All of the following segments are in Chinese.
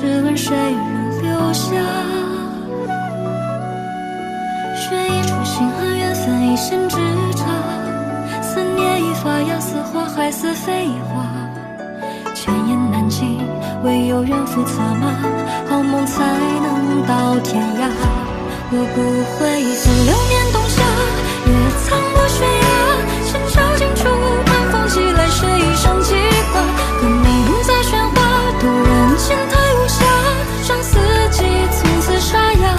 试问谁人留下？雪一出，心和缘分一线之差。思念已发芽，似花还似飞花。千言难尽，唯有缘负策马，好梦才能到天涯。我不会分流年冬夏，越苍过悬崖，千朝尽处，寒风袭来，谁一生记挂？歌名在喧哗，渡人千台无暇，让四季从此沙哑。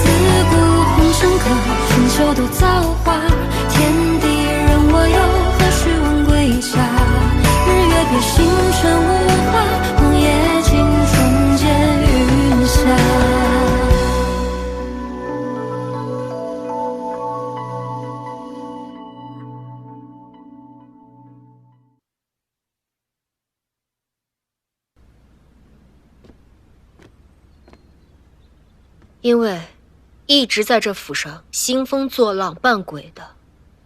自古红尘客，春秋都造化，天地任我游，何须问归家？日月别星辰无话，荒野尽终结云霞。因为一直在这府上兴风作浪扮鬼的，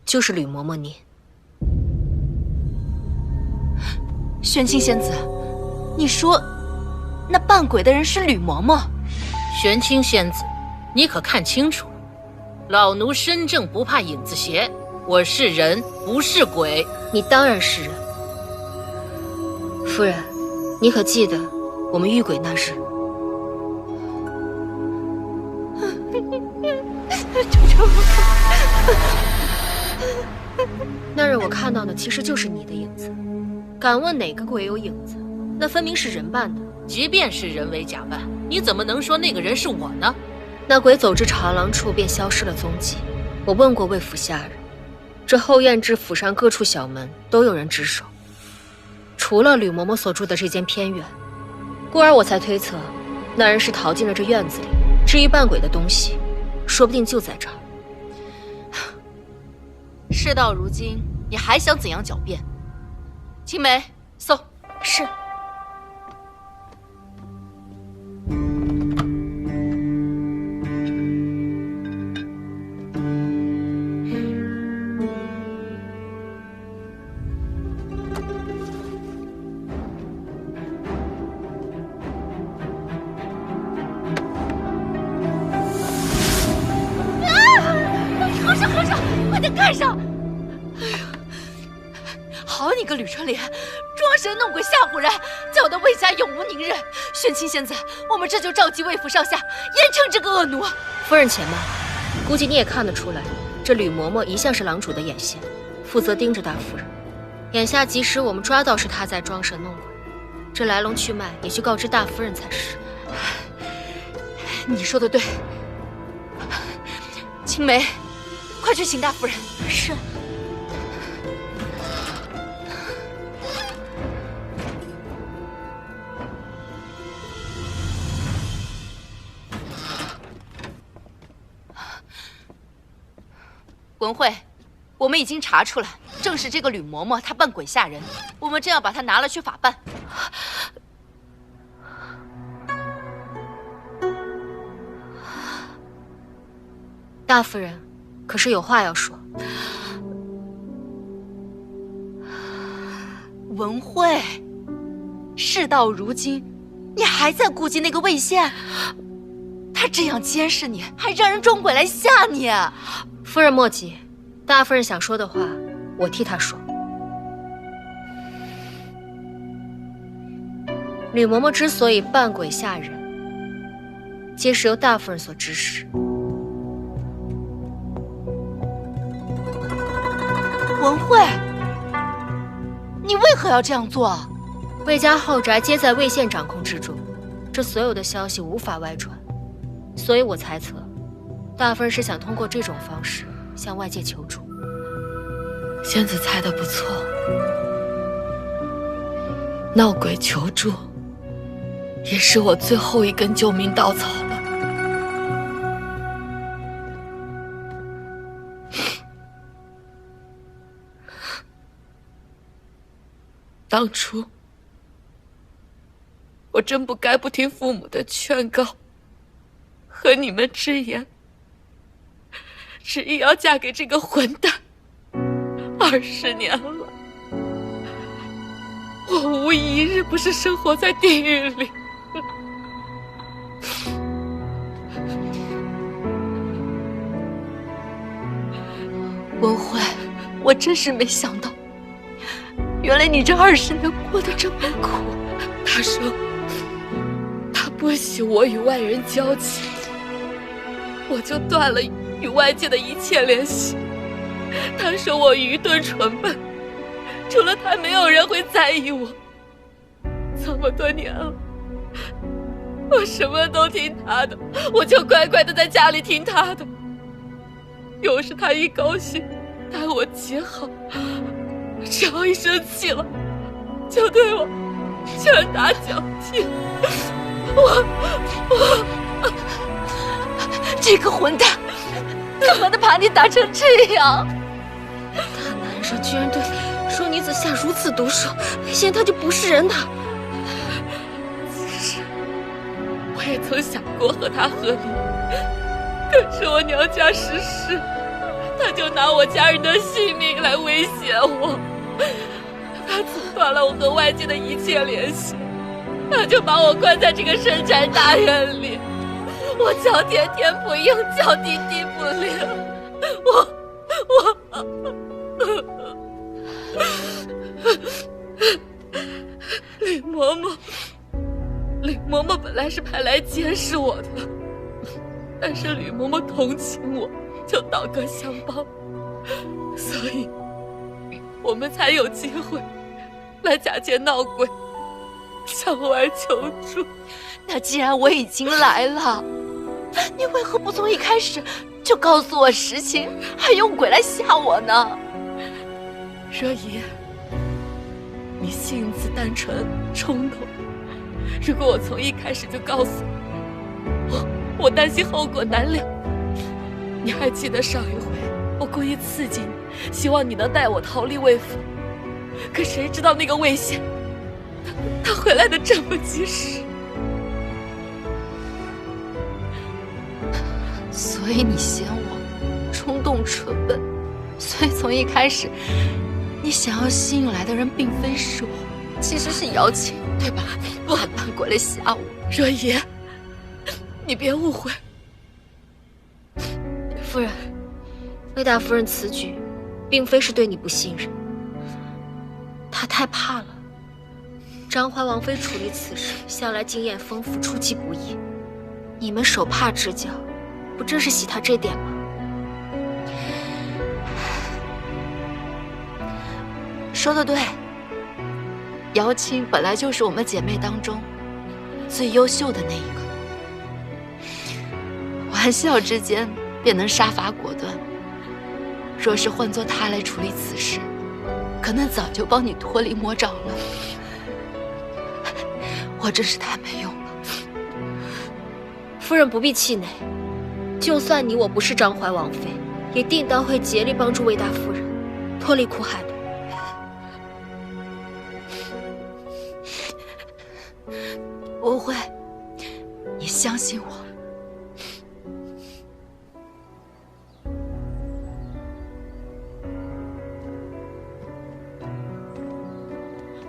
就是吕嬷嬷您。玄清仙子，你说那扮鬼的人是吕嬷嬷？玄清仙子，你可看清楚了，老奴身正不怕影子斜，我是人不是鬼。你当然是人。夫人，你可记得我们遇鬼那日？那日我看到的其实就是你的影子。敢问哪个鬼有影子？那分明是人扮的。即便是人为假扮，你怎么能说那个人是我呢？那鬼走至长廊处便消失了踪迹。我问过魏府下人，这后院至府上各处小门都有人值守，除了吕嬷嬷所住的这间偏院，故而我才推测，那人是逃进了这院子里。至于扮鬼的东西，说不定就在这儿。事到如今，你还想怎样狡辩？青梅，送。是。和尚，快点盖上！哎呀，好你个吕春莲，装神弄鬼吓唬人，叫得魏家永无宁日。玄清仙子，我们这就召集魏府上下，严惩这个恶奴。夫人且慢，估计你也看得出来，这吕嬷嬷一向是郎主的眼线，负责盯着大夫人。眼下即使我们抓到是她在装神弄鬼，这来龙去脉也去告知大夫人才是。你说的对，青梅，快去请大夫人。是。文慧，我们已经查出来，正是这个吕嬷嬷她扮鬼吓人，我们正要把她拿了去法办。大夫人，可是有话要说。文慧，事到如今，你还在顾及那个魏县？他这样监视你，还让人装鬼来吓你。夫人莫急，大夫人想说的话，我替她说。吕嬷嬷之所以扮鬼吓人，皆是由大夫人所指使。文慧，你为何要这样做？魏家后宅皆在魏县掌控之中，这所有的消息无法外传，所以我猜测，大夫人是想通过这种方式向外界求助。仙子猜得不错，闹鬼求助，也是我最后一根救命稻草了。当初我真不该不听父母的劝告和你们之言，执意要嫁给这个混蛋。20年了，我无一日不是生活在地狱里。真是没想到，原来你这20年过得这么苦。他说他不喜我与外人交集，我就断了与外界的一切联系。他说我愚钝蠢笨，除了他没有人会在意我。这么多年了，我什么都听他的，我就乖乖的在家里听他的。有时他一高兴待我极好，只要一生气了就对我拳打脚踢。这个混蛋干嘛的把你打成这样？大男人上居然对说女子下如此毒手，现在他就不是人呐！其实我也曾想过和他和离，可是我娘家失势，他就拿我家人的性命来威胁我。他阻断了我和外界的一切联系，他就把我关在这个深宅大院里，我叫天天不应，叫地地不灵。吕嬷嬷本来是派来监视我的，但是吕嬷嬷同情我，就倒戈相帮，所以我们才有机会来假借闹鬼向我而求助。那既然我已经来了，你为何不从一开始就告诉我实情，还用鬼来吓我呢？若仪，你性子单纯冲动，如果我从一开始就告诉你，我担心后果难料。你还记得上一回我故意刺激你，希望你能带我逃离魏府，可谁知道那个魏县他回来的这么及时。所以你嫌我冲动蠢笨，所以从一开始你想要吸引来的人并非是我，其实是姚琴，对吧？不还扮鬼来吓我。若仪，你别误会。夫人，魏大夫人此举并非是对你不信任，她太怕了。张怀王妃处理此事向来经验丰富，出其不意，你们手帕之交，不正是喜她这点吗？说得对，姚青本来就是我们姐妹当中最优秀的那一个，玩笑之间便能杀伐果断。若是换作她来处理此事，可能早就帮你脱离魔爪了。我真是太没用了。夫人不必气馁，就算你我不是张怀王妃，也定当会竭力帮助魏大夫人脱离苦海的。不会，你相信我。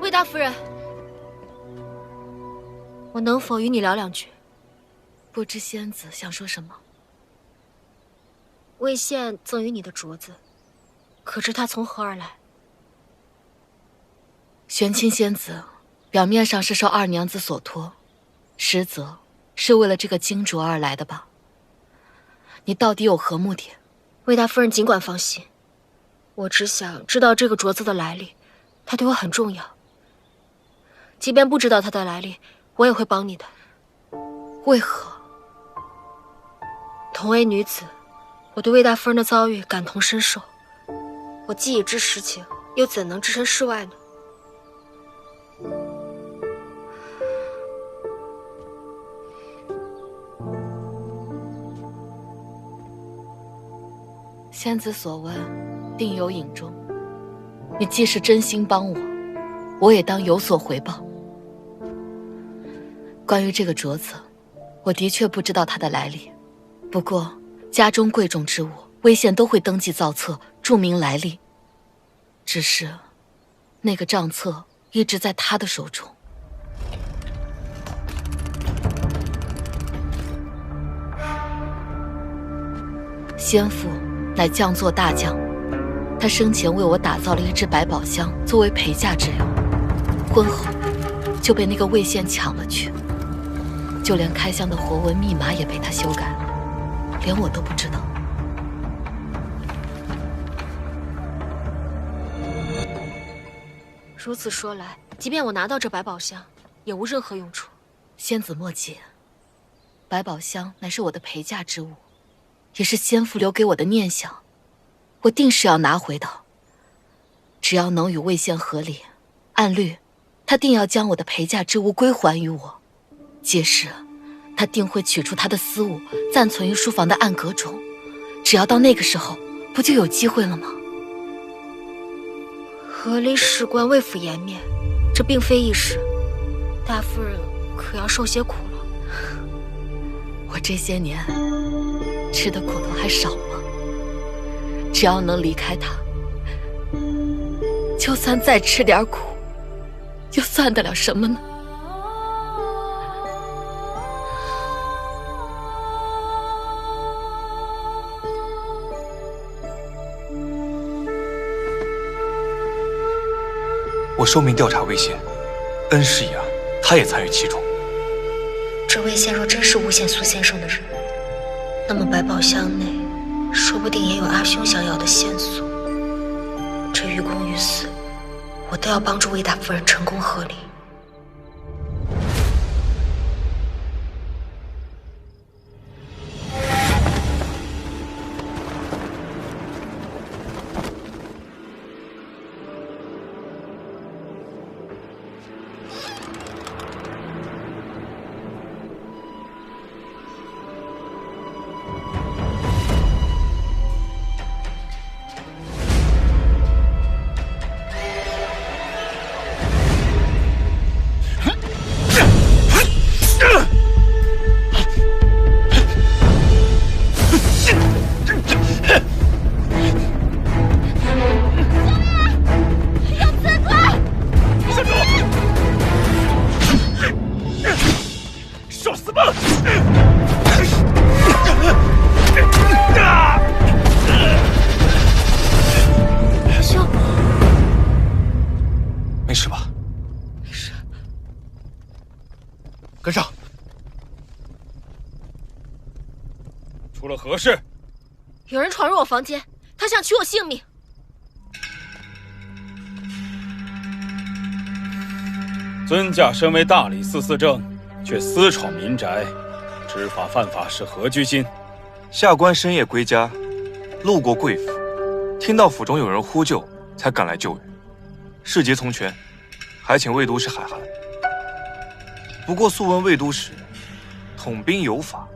魏大夫人，我能否与你聊两句？不知仙子想说什么？魏县赠予你的镯子，可知它从何而来？玄清仙子表面上是受二娘子所托，实则是为了这个金镯而来的吧？你到底有何目的？魏大夫人尽管放心，我只想知道这个镯子的来历，它对我很重要。即便不知道它的来历，我也会帮你的。为何？同为女子，我对魏大夫人的遭遇感同身受。我既已知实情，又怎能置身事外呢？仙子所问，定有隐衷。你既是真心帮我，我也当有所回报。关于这个镯子，我的确不知道它的来历。不过家中贵重之物，魏县都会登记造册，注明来历。只是那个账册一直在他的手中。先父乃将作大将，他生前为我打造了一只百宝箱作为陪嫁之用，婚后就被那个魏县抢了去，就连开箱的活文密码也被他修改了，连我都不知道。如此说来，即便我拿到这百宝箱，也无任何用处。仙子莫急，百宝箱乃是我的陪嫁之物，也是先父留给我的念想，我定是要拿回的。只要能与魏县和离，按律，他定要将我的陪嫁之物归还于我。届时，他定会取出他的私物，暂存于书房的暗格中。只要到那个时候，不就有机会了吗？和离事关魏府颜面，这并非易事，大夫人可要受些苦了。我这些年吃的苦头还少吗？只要能离开他，就算再吃点苦，又算得了什么呢？我受命调查魏县，恩师一案，他也参与其中。这魏县若真是诬陷苏先生的人，那么百宝箱内说不定也有阿兄想要的线索。这于公于私，我都要帮助魏大夫人成功和离。没事吧？没事。跟上。出了何事？有人闯入我房间，他想取我性命。尊驾身为大理寺寺正，却私闯民宅，知法犯法，是何居心？下官深夜归家，路过贵府，听到府中有人呼救，才赶来救援。事急从权，还请魏都使海涵。不过素闻魏都使统兵有法，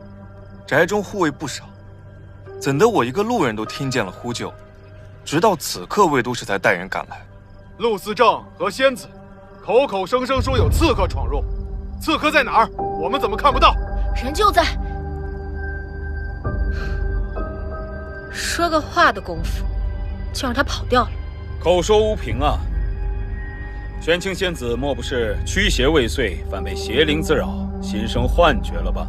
宅中护卫不少，怎得我一个路人都听见了呼救？直到此刻，魏都使才带人赶来。陆司正和仙子口口声声说有刺客闯入，刺客在哪儿？我们怎么看不到？人就在。说个话的功夫，就让他跑掉了。口说无凭啊！玄清仙子莫不是驱邪未遂，反被邪灵滋扰，心生幻觉了吧？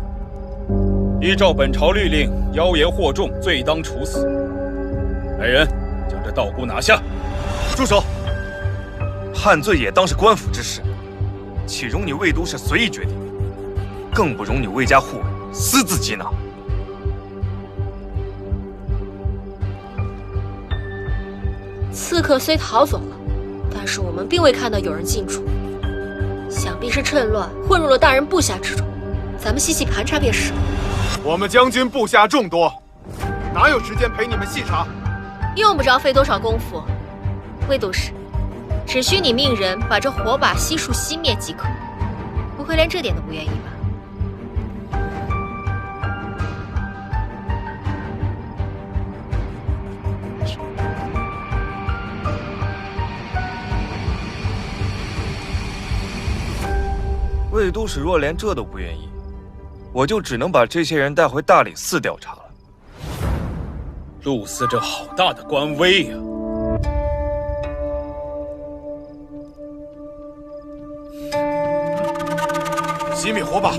依照本朝律令，妖言惑众，罪当处死。来人，将这道姑拿下！住手！判罪也当是官府之事，岂容你魏都使随意决定？更不容你魏家护卫私自缉拿。刺客虽逃走了，但是我们并未看到有人进驻，想必是趁乱混入了大人部下之中。咱们细细盘查便是。我们将军部下众多，哪有时间陪你们细查？用不着费多少功夫。魏都使，只需你命人把这火把悉数熄灭即可，不会连这点都不愿意吧？魏都使若连这都不愿意，我就只能把这些人带回大理寺调查了。陆司这好大的官威呀！熄灭火把！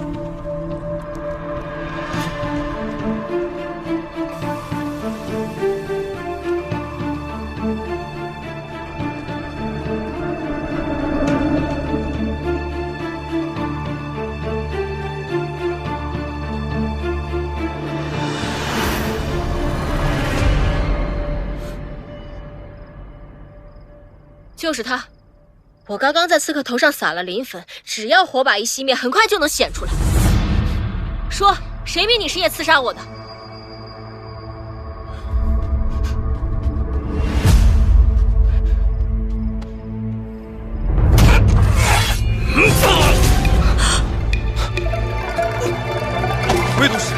就是他。我刚刚在刺客头上撒了磷粉，只要火把一熄灭，很快就能显出来。说，谁命你深夜刺杀我的？魏都使，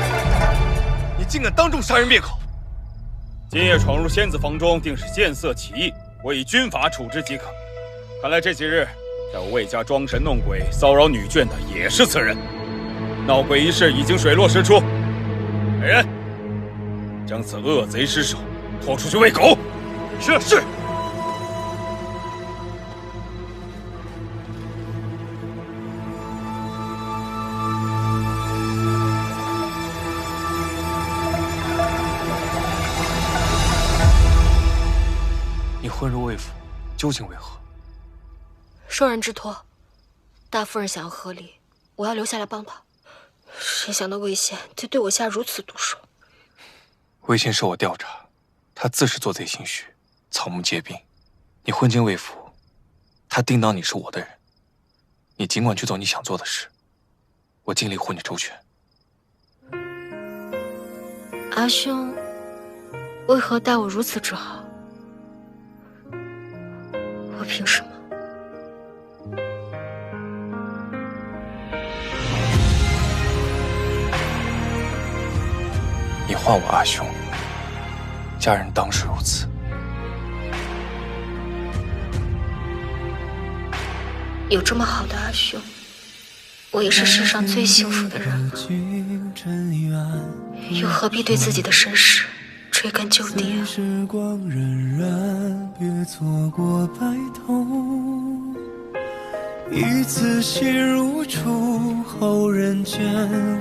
你竟敢当众杀人灭口！今夜闯入仙子房中，定是见色起意，我以军法处置即可。看来这几日在我魏家装神弄鬼、骚扰女眷的也是此人。闹鬼一事已经水落石出，来人，将此恶贼尸首拖出去喂狗。是。你混入魏府，究竟为何？受人之托，大夫人想要和离，我要留下来帮她。谁想到魏县却对我下如此毒手？魏县受我调查，他自是做贼心虚，草木皆兵。你混进魏府，他定当你是我的人。你尽管去做你想做的事，我尽力护你周全。阿兄，为何待我如此之好？我凭什么？你唤我阿兄，家人当是如此。有这么好的阿兄，我也是世上最幸福的人了，又何必对自己的身世追根究底啊？时光荏苒，别错过白头。一次心如初，后人间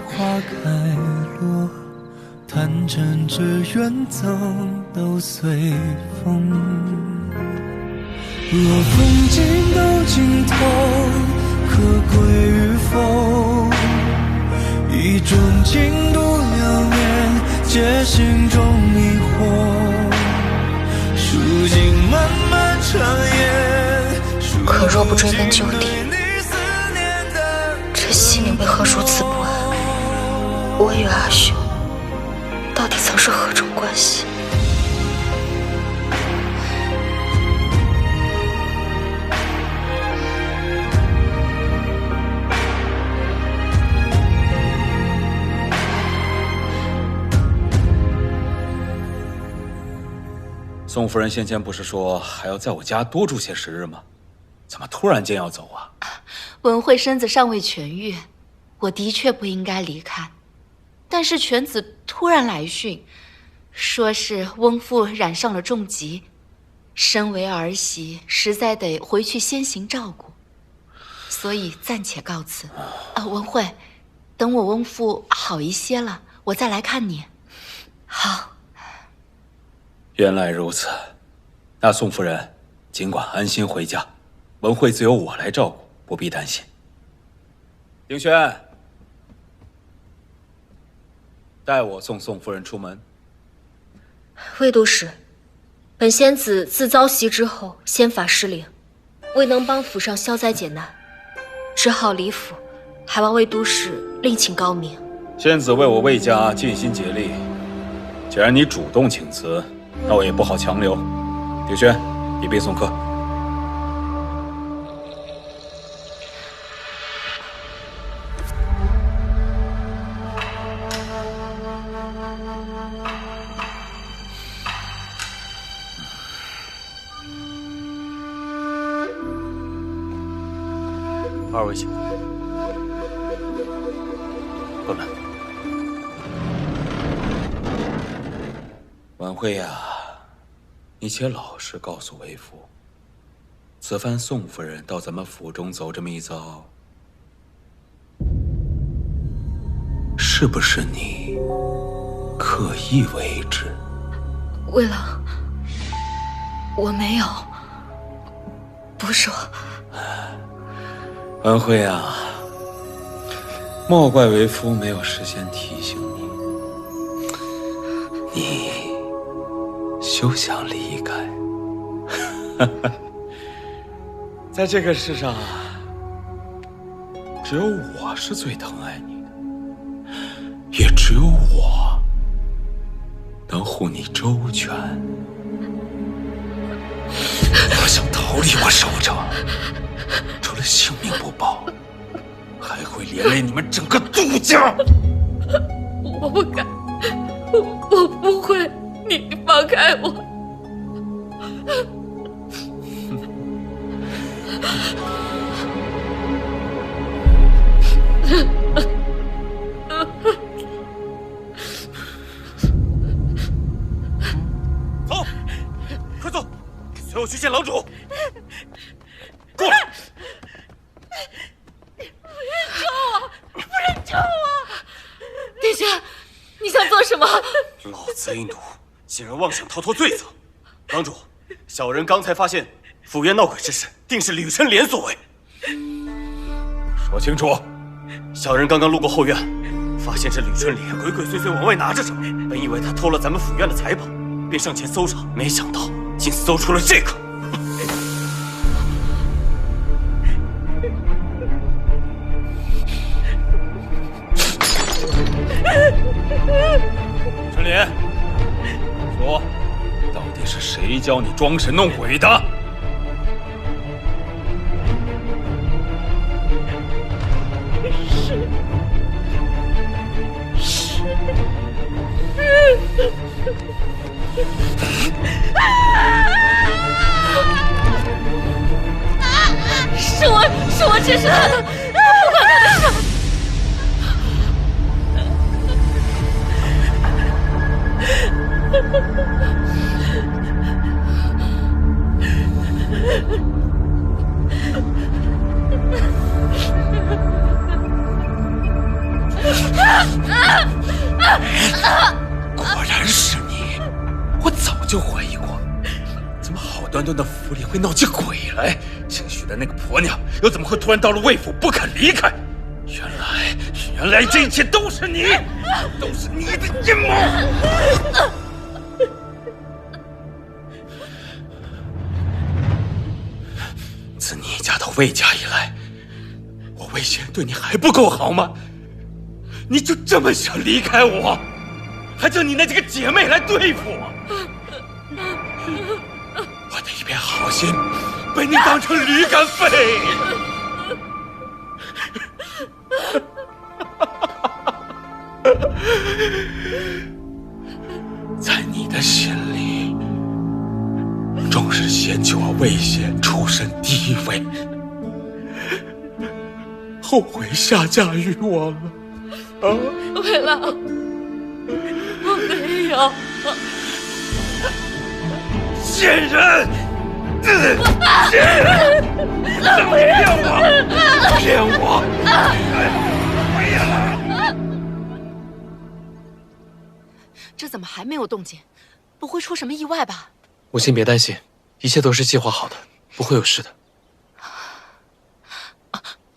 花开落。弹针这缘赠都随风。若风景都尽头，可归与否？一种经度流年，皆心中迷惑。数尽漫漫长夜，可若不追根究底，这心里为何如此不安？我与阿兄到底曾是何种关系？宋夫人先前不是说还要在我家多住些时日吗？怎么突然间要走啊？文慧身子尚未痊愈，我的确不应该离开。但是犬子突然来讯，说是翁父染上了重疾，身为儿媳，实在得回去先行照顾，所以暂且告辞。文慧，等我翁父好一些了，我再来看你。好。原来如此，那宋夫人尽管安心回家，文慧自有我来照顾，不必担心。丁轩，带我送宋夫人出门。魏都使，本仙子自遭袭之后，仙法失灵，未能帮府上消灾解难，只好离府，还望魏都使另请高明。仙子为我魏家尽心竭力，既然你主动请辞，那我也不好强留。丁轩，一并送客。二位请。关门。婉慧呀，你且老实告诉为夫，此番宋夫人到咱们府中走这么一遭，是不是你刻意为之？魏郎，我没有，不是我。婉慧啊，莫怪为夫没有事先提醒你，你休想离开。在这个世上啊，只有我是最疼爱你的，也只有我能护你周全。我想逃离我手掌，除了性命不保，还会连累你们整个杜家。我不敢，我不会，你放开我。走，快走，随我去见郎主。过来！夫人救我！殿下，你想做什么？老贼奴，竟然妄想逃脱罪责！郎主，小人刚才发现府院闹鬼之事，定是吕春莲所为。说清楚！小人刚刚路过后院，发现这吕春莲鬼鬼祟祟往外拿着什么，本以为他偷了咱们府院的财宝，便上前搜查，没想到竟搜出了这个。春莲，说，到底是谁教你装神弄鬼的？是我指使他的，不关他的事。果然是你，我早就怀疑过，怎么好端端的府里会闹起鬼来？姓许的那个婆娘又怎么会突然到了魏府不肯离开？原来这一切都是你，都是你的阴谋！自你嫁到魏家以来，我魏贤对你还不够好吗？你就这么想离开我，还叫你那几个姐妹来对付我？我的一片好心被你当成驴肝肺！在你的心里，终是先求我魏贤出身低微，后悔下嫁于我了。魏郎，我没有。贱人！贱人！骗我！回来！这怎么还没有动静？不会出什么意外吧？母亲别担心，一切都是计划好的，不会有事的。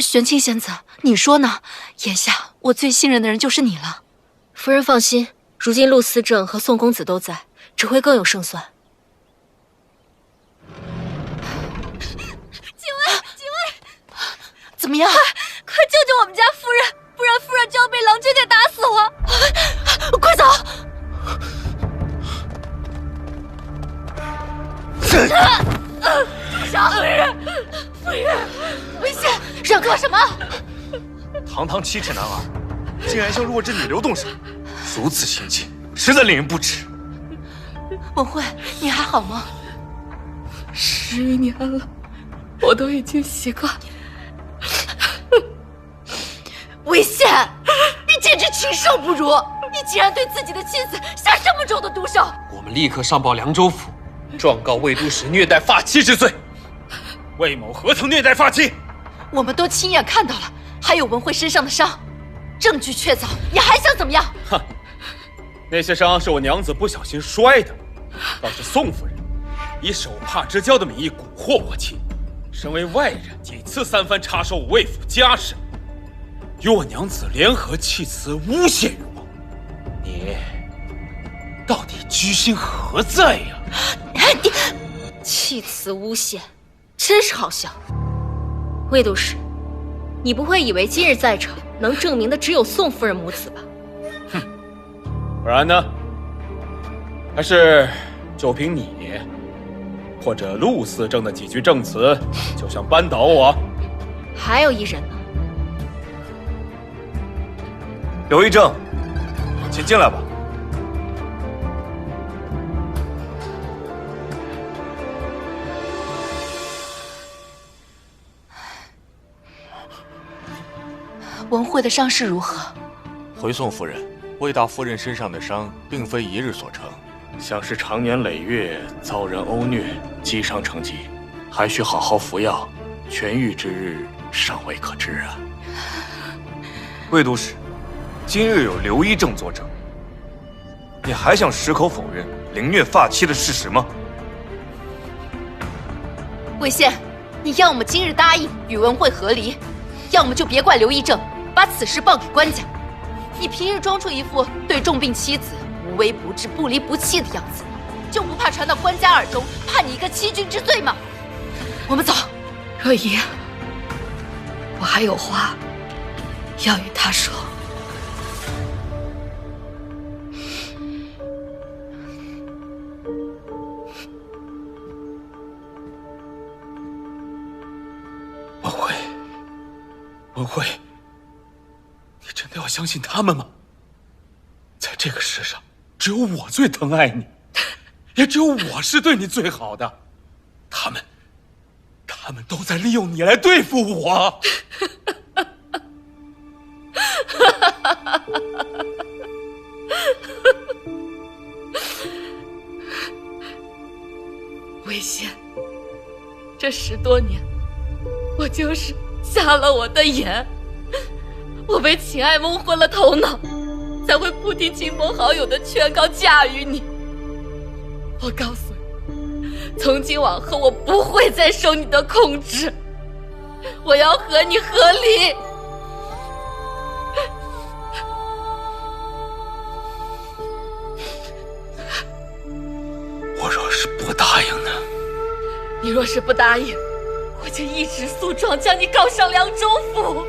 玄清仙子，你说呢？眼下我最信任的人就是你了。夫人放心，如今陆思正和宋公子都在，只会更有胜算。几位，怎么样？快救救我们家夫人，不然夫人就要被郎君给打死了！快走！住手！夫人，危险！让开！什么？堂堂7尺男儿，竟然向弱智女流动手，如此行径，实在令人不齿。文慧，你还好吗？10年了，我都已经习惯。危险！你简直禽兽不如！你竟然对自己的妻子下这么重的毒手！我们立刻上报凉州府，状告魏都使虐待发妻之罪。魏某何曾虐待发妻？我们都亲眼看到了，还有文慧身上的伤，证据确凿，你还想怎么样？哼，那些伤是我娘子不小心摔的，倒是宋夫人以手帕之交的名义蛊惑我妻，身为外人几次3番插手我魏府家事，与我娘子联合弃词诬陷于我，你到底居心何在呀？弃词诬陷，真是好笑。魏都使，你不会以为今日在场能证明的只有宋夫人母子吧？哼，不然呢？还是就凭你或者陆司正的几句证词，就想扳倒我？还有一人呢。刘一正，请进来吧。文慧的伤势如何？回宋夫人，魏大夫人身上的伤并非一日所成，像是长年累月遭人殴虐，积伤成疾，还需好好服药，痊愈之日尚未可知啊。魏都使，今日有刘一正作证，你还想矢口否认凌虐发妻的事实吗？魏县，你要么今日答应与文慧和离，要么就别怪刘一正，把此事报给官家。你平日装出一副对重病妻子无微不至、不离不弃的样子，就不怕传到官家耳中，判你一个欺君之罪吗？我们走。若仪，我还有话要与他说。文慧，你真的要相信他们吗？在这个世上，只有我最疼爱你，也只有我是对你最好的。他们都在利用你来对付我。魏县，这10多年，我就是瞎了我的眼，我被秦爱蒙昏了头脑，才会不听亲朋好友的劝告嫁与你。我告诉你，从今往后我不会再受你的控制，我要和你和离。我若是不答应呢？你若是不答应，我就一纸诉状将你告上凉州府。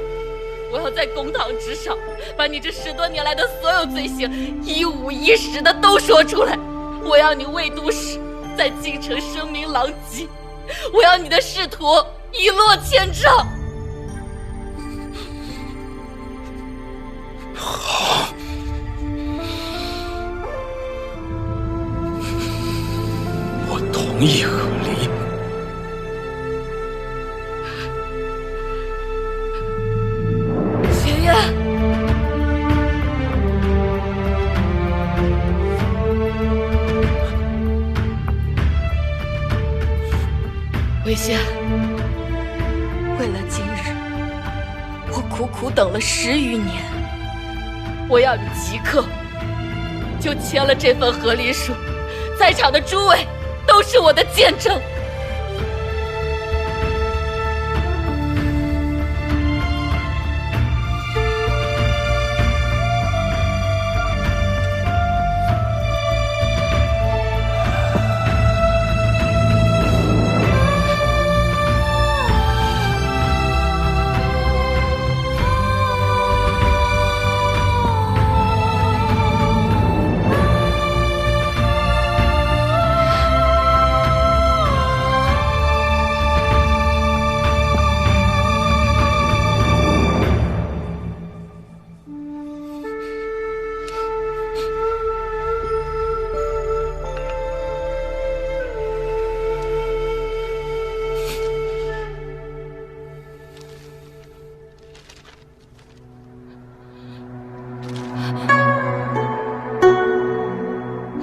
我要在公堂之上把你这10多年来的所有罪行一五一十的都说出来。我要你魏都使在京城声名狼藉，我要你的仕途一落千丈。好，我同意和离。学院，魏县，为了今日，我苦苦等了10余年。我要你即刻就签了这份和离书，在场的诸位都是我的见证。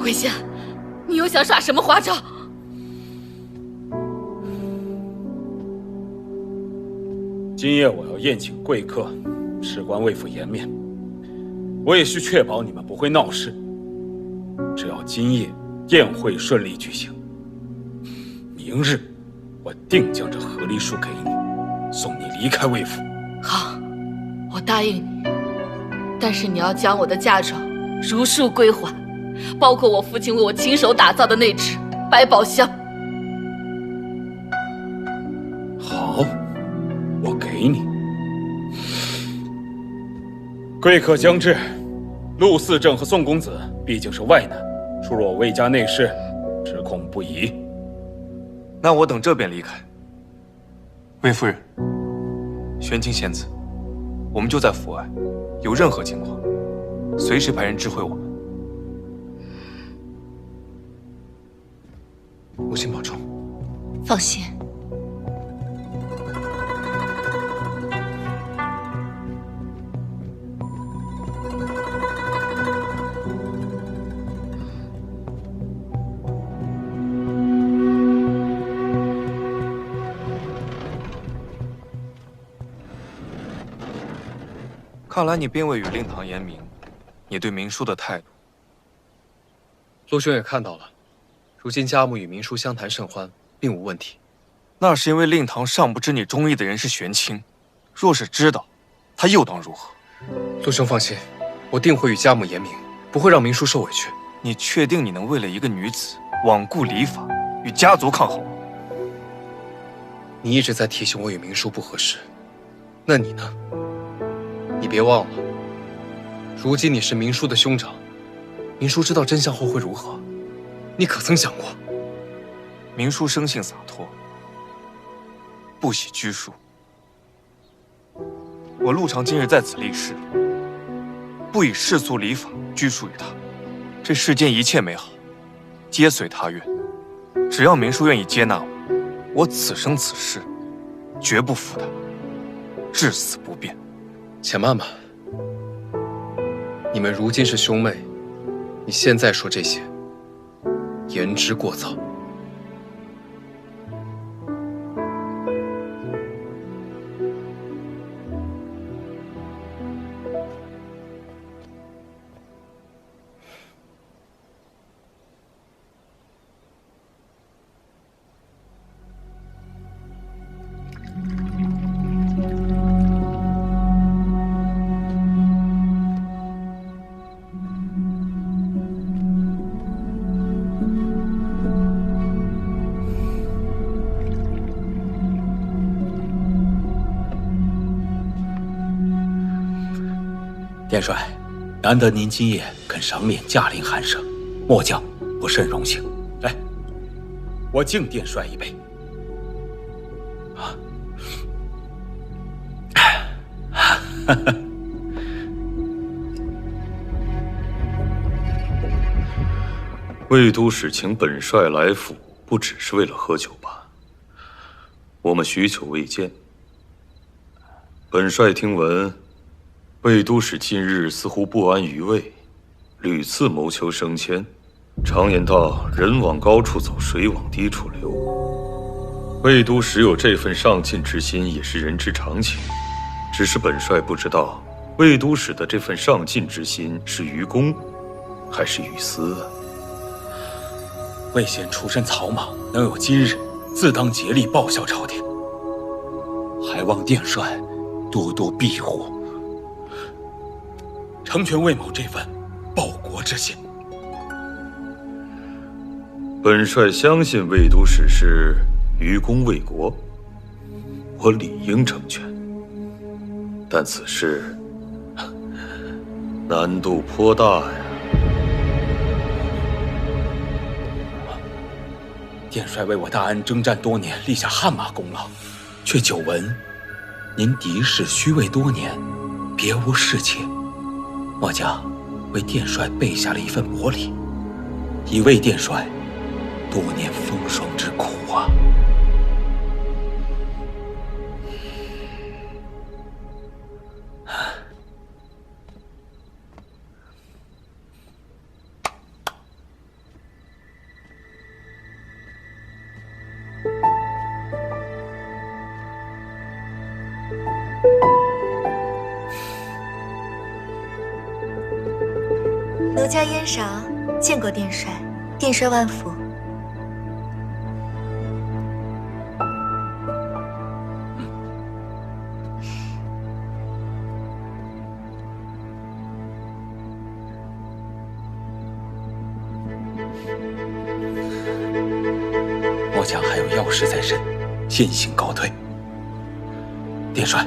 魏县，你又想耍什么花招？今夜我要宴请贵客，事关魏府颜面，我也需确保你们不会闹事。只要今夜宴会顺利举行，明日我定将这和离书给你，送你离开魏府。好，我答应你，但是你要将我的嫁妆如数归还，包括我父亲为我亲手打造的那只百宝箱。好，我给你。贵客将至，陆嗣政和宋公子毕竟是外难，出入我魏家内室，只恐不宜。那我等这便离开。魏夫人，玄清仙子，我们就在府外，有任何情况，随时派人知会我们。母亲保重。放心。看来你并未与令堂言明你对明书的态度。陆兄也看到了，如今家母与明书相谈甚欢，并无问题。那是因为令堂尚不知你中意的人是玄清，若是知道，他又当如何？陆兄放心，我定会与家母言明，不会让明书受委屈。你确定你能为了一个女子罔顾礼法，与家族抗衡吗？你一直在提醒我与明书不合适，那你呢？你别忘了，如今你是明书的兄长，明书知道真相后会如何？你可曾想过？明书生性洒脱，不喜拘束。我陆长今日在此立誓，不以世俗礼法拘束于他。这世间一切美好，皆随他愿。只要明书愿意接纳我，我此生此世绝不负他，至死不变。且慢吧，你们如今是兄妹，你现在说这些，言之过早。殿帅，难得您今夜肯赏脸驾临寒舍，末将不甚荣幸。来，我敬殿帅一杯。魏都使请本帅来府，不只是为了喝酒吧？我们许久未见，本帅听闻。魏都使近日似乎不安于位，屡次谋求升迁。常言道：“人往高处走，水往低处流。”魏都使有这份上进之心，也是人之常情。只是本帅不知道，魏都使的这份上进之心是于公，还是于私啊？魏贤出身草莽，能有今日，自当竭力报效朝廷。还望殿帅多多庇护。成全魏某这份报国之心。本帅相信魏都使是于公为国，我理应成全。但此事难度颇大呀。殿帅为我大恩征战多年，立下汗马功劳，却久闻您敌视虚位多年，别无侍妾。末将为殿帅备下了一份薄礼，以慰殿帅多年风霜之苦啊！奴家燕赏见过殿帅，殿帅万福。末将还有要事在身，先行告退。殿殿帅。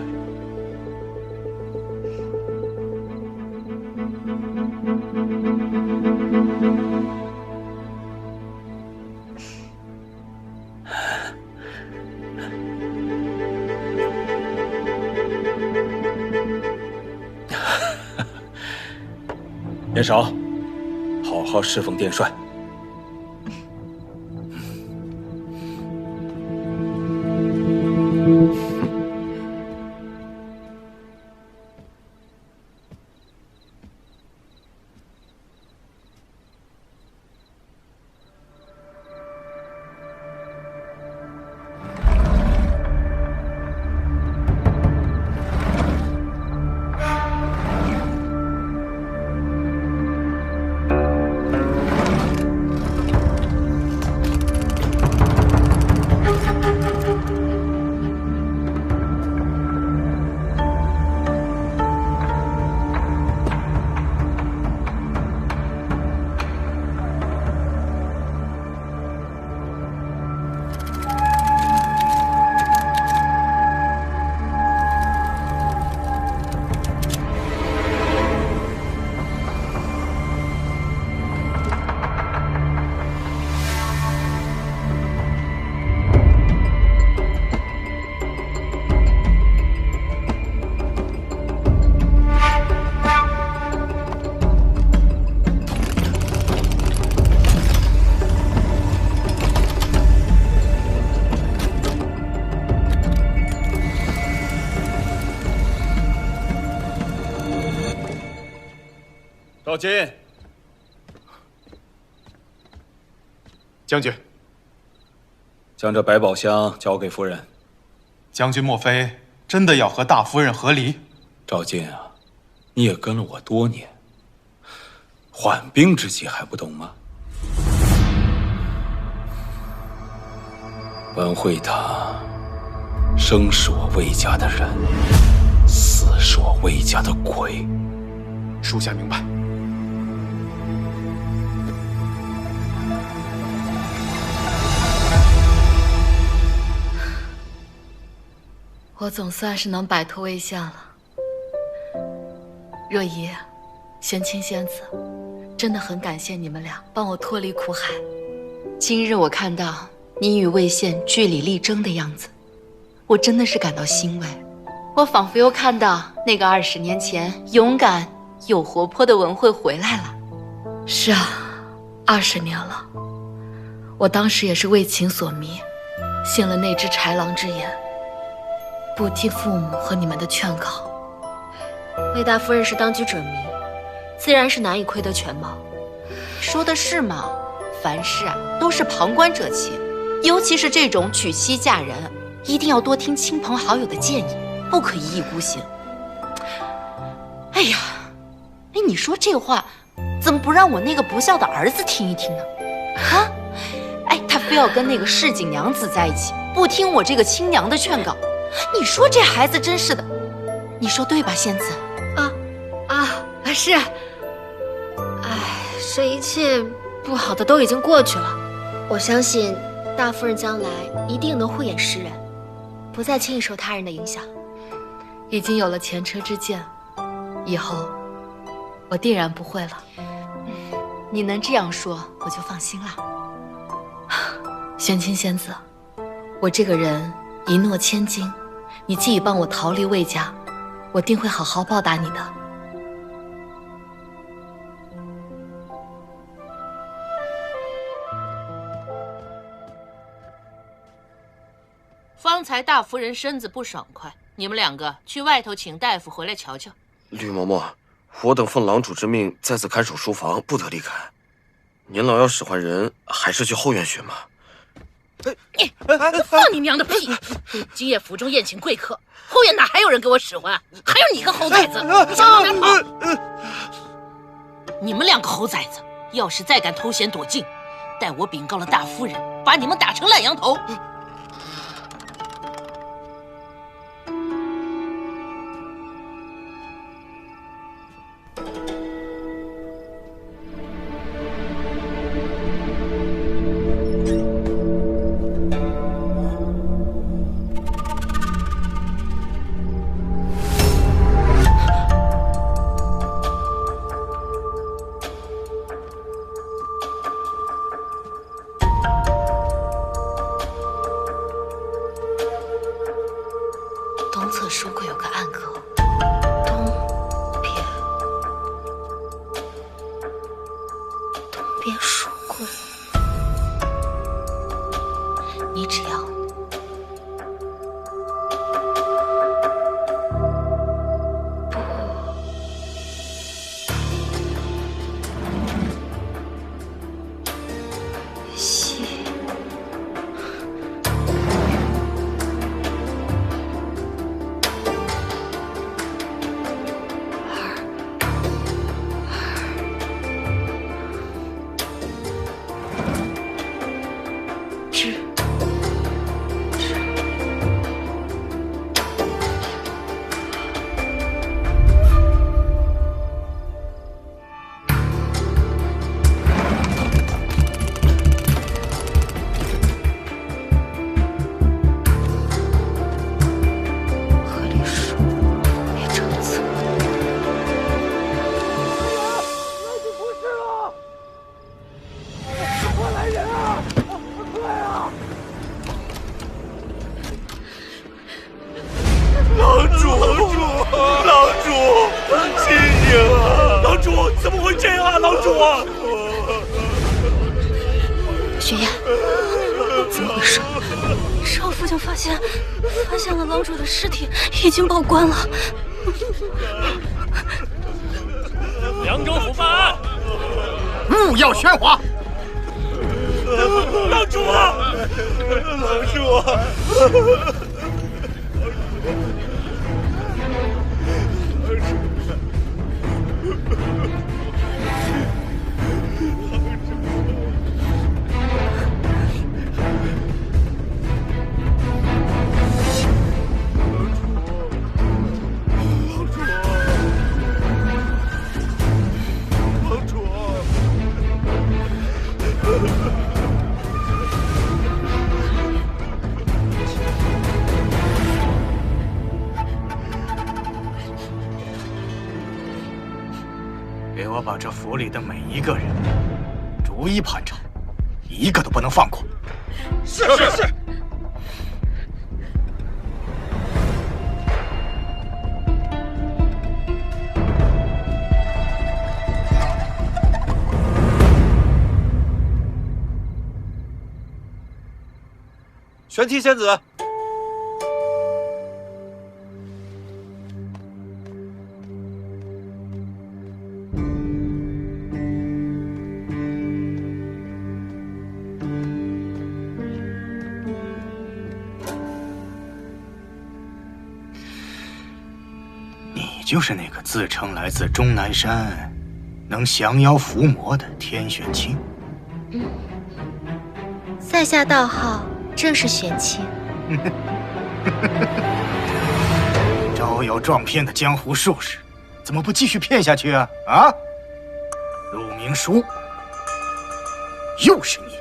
严少，好好侍奉殿帅。赵金，将军，将这百宝箱交给夫人。将军莫非真的要和大夫人和离？赵金啊，你也跟了我多年，缓兵之计还不懂吗？文慧她生是我魏家的人，死是我魏家的鬼。属下明白。我总算是能摆脱魏相了。若仪、玄清仙子，真的很感谢你们俩帮我脱离苦海。今日我看到你与魏县据理力争的样子，我真的是感到欣慰。我仿佛又看到那个20年前勇敢又活泼的文慧回来了。是啊，20年了，我当时也是为情所迷，信了那只豺狼之言，不听父母和你们的劝告。魏大夫人是当局者迷，自然是难以窥得全貌。说的是嘛，凡事都是旁观者清，尤其是这种娶妻嫁人，一定要多听亲朋好友的建议，不可一意孤行。哎呀，你说这话怎么不让我那个不孝的儿子听一听呢？啊，他非要跟那个市井娘子在一起，不听我这个亲娘的劝告。你说这孩子真是的，你说对吧，仙子？是。这一切不好的都已经过去了，我相信大夫人将来一定能慧眼识人，不再轻易受他人的影响。已经有了前车之鉴，以后我定然不会了。你能这样说，我就放心了。玄清仙子，我这个人一诺千金，你既已帮我逃离魏家，我定会好好报答你的。方才大夫人身子不爽快，你们两个去外头请大夫回来瞧瞧。吕嬷嬷，我等奉郎主之命，在此看守书房，不得离开。您老要使唤人，还是去后院寻吧。放你娘的屁！今夜府中宴请贵客，后院哪还有人给我使唤？还有你个猴崽子，你想往哪跑？你们两个猴崽子，要是再敢偷闲躲静，待我禀告了大夫人，把你们打成烂羊头！曾说过有个暗沟，东边蜀棍。你只要雪雁，怎么回事？少夫就发现了楼主的尸体已经报官了。凉州府办案，勿要喧哗。楼主啊，楼主啊！给我把这府里的每一个人逐一盘查，一个都不能放过。是。玄梯仙子，你就是那个自称来自终南山，能降妖伏魔的天玄清。在下道号正是玄清。招摇撞骗的江湖术士，怎么不继续骗下去啊？啊！陆明书，又是你！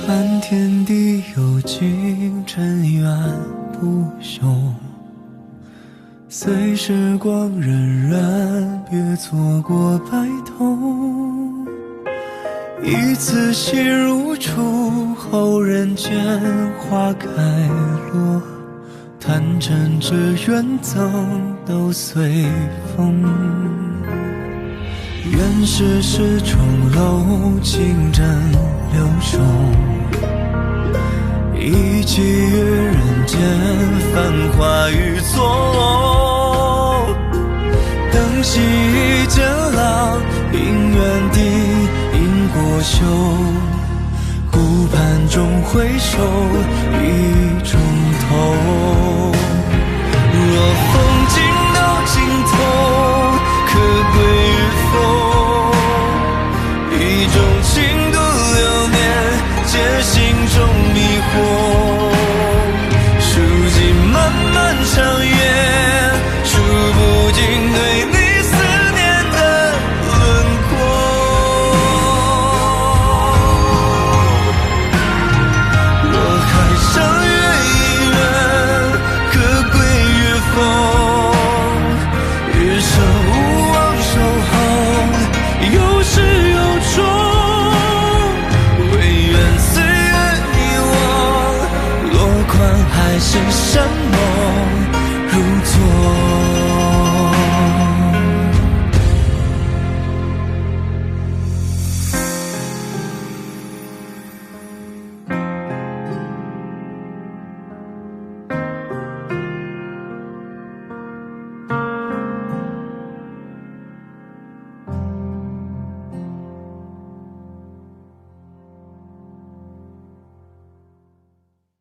满天地有情，尘缘不休。随时光荏苒，别错过白头。一次心如初，后人间花开落。贪嗔痴怨憎都随风。愿世事重楼，情真流手。一起于人间，繁华与错。灯熄渐老，因缘地，因果休。顾盼终回首，一重头。若风景